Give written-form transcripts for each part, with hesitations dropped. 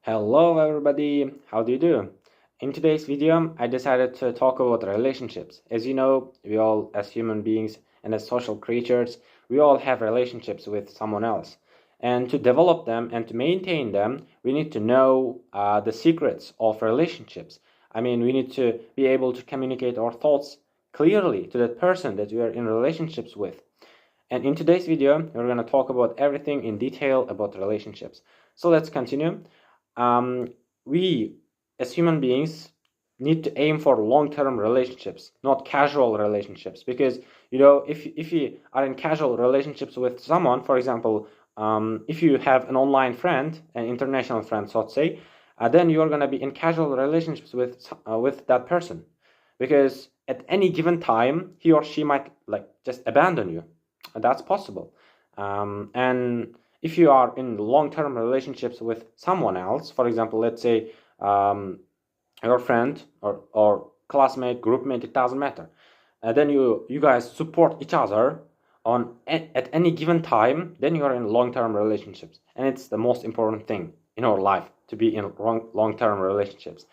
Hello everybody, how do you do? In today's video, I decided to talk about relationships. As you know, we all as human beings and as social creatures, we all have relationships with someone else. And to develop them and to maintain them, we need to know the secrets of relationships. I mean, we need to be able to communicate our thoughts clearly to that person that we are in relationships with. And in today's video, we're going to talk about everything in detail about relationships. So let's continue. We as human beings need to aim for long-term relationships, not casual relationships, because if you are in casual relationships with someone, for example, if you have an online friend, an international friend, so to say, then you're going to be in casual relationships with that person, because at any given time he or she might just abandon you. That's possible. And if you are in long-term relationships with someone else, for example, let's say your friend or classmate, groupmate, it doesn't matter. Then you guys support each other at any given time, then you are in long-term relationships. And it's the most important thing in our life, to be in long-term relationships.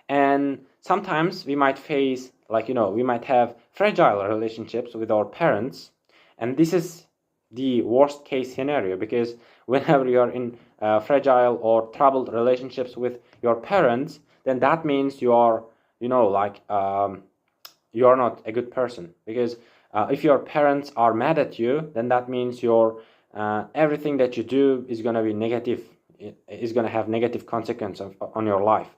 And sometimes we might face, we might have fragile relationships with our parents. And this is the worst case scenario, because whenever you are in fragile or troubled relationships with your parents, then that means you are, you are not a good person. Because if your parents are mad at you, then that means your everything that you do is going to be negative. It is going to have negative consequences on your life.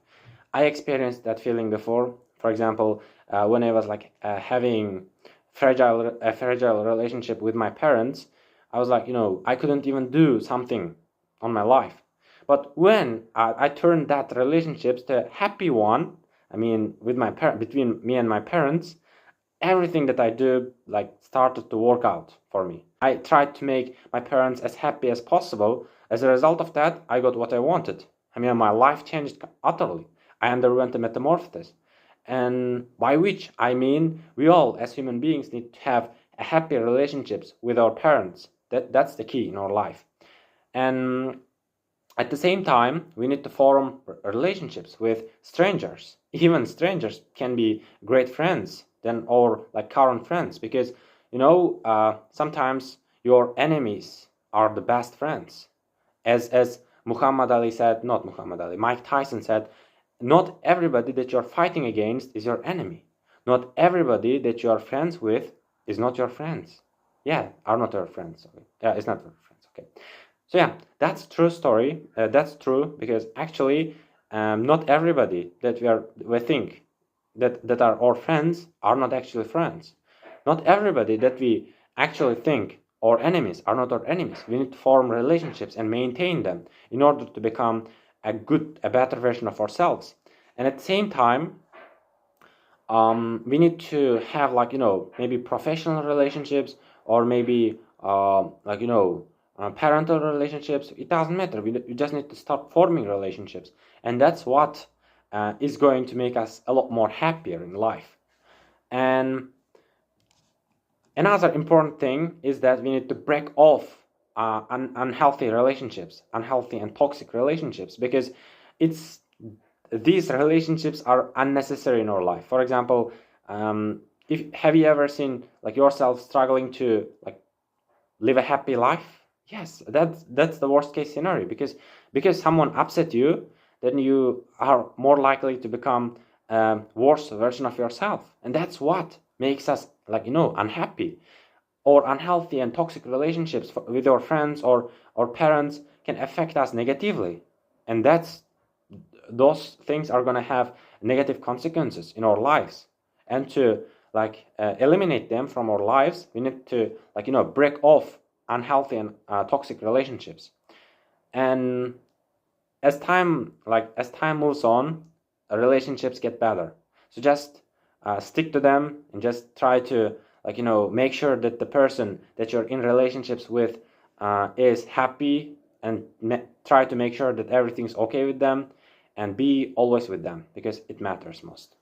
I experienced that feeling before. For example, when I was having a fragile relationship with my parents, I was I couldn't even do something on my life. But when I turned that relationship to a happy one, I mean, between me and my parents, everything that I do started to work out for me. I tried to make my parents as happy as possible. As a result of that, I got what I wanted. I mean, my life changed utterly. I underwent a metamorphosis. And by which I mean we all as human beings need to have a happy relationships with our parents. That's the key in our life. And at the same time, we need to form relationships with strangers. Even strangers can be great friends or current friends, because sometimes your enemies are the best friends. As Muhammad Ali said, not Muhammad Ali, Mike Tyson said, not everybody that you're fighting against is your enemy. Not everybody that you are friends with is not your friends. Are not your friends. Okay. It's not your friends. Okay. So that's true story. That's true, because actually, not everybody that we think that are our friends are not actually friends. Not everybody that we actually think our enemies are not our enemies. We need to form relationships and maintain them in order to become a better version of ourselves. And at the same time, we need to have maybe professional relationships, or maybe parental relationships. It doesn't matter. We just need to start forming relationships, and that's what is going to make us a lot more happier in life. And another important thing is that we need to break off unhealthy relationships, unhealthy and toxic relationships, because these relationships are unnecessary in our life. For example, have you ever seen yourself struggling to live a happy life? Yes, that's the worst case scenario, because someone upset you, then you are more likely to become a worse version of yourself, and that's what makes us unhappy. Or unhealthy and toxic relationships with our friends or parents can affect us negatively, and those things are going to have negative consequences in our lives. And to eliminate them from our lives, we need to break off unhealthy and toxic relationships. And as time moves on, relationships get better. So just stick to them and just try to make sure that the person that you're in relationships with is happy, and try to make sure that everything's okay with them, and be always with them, because it matters most.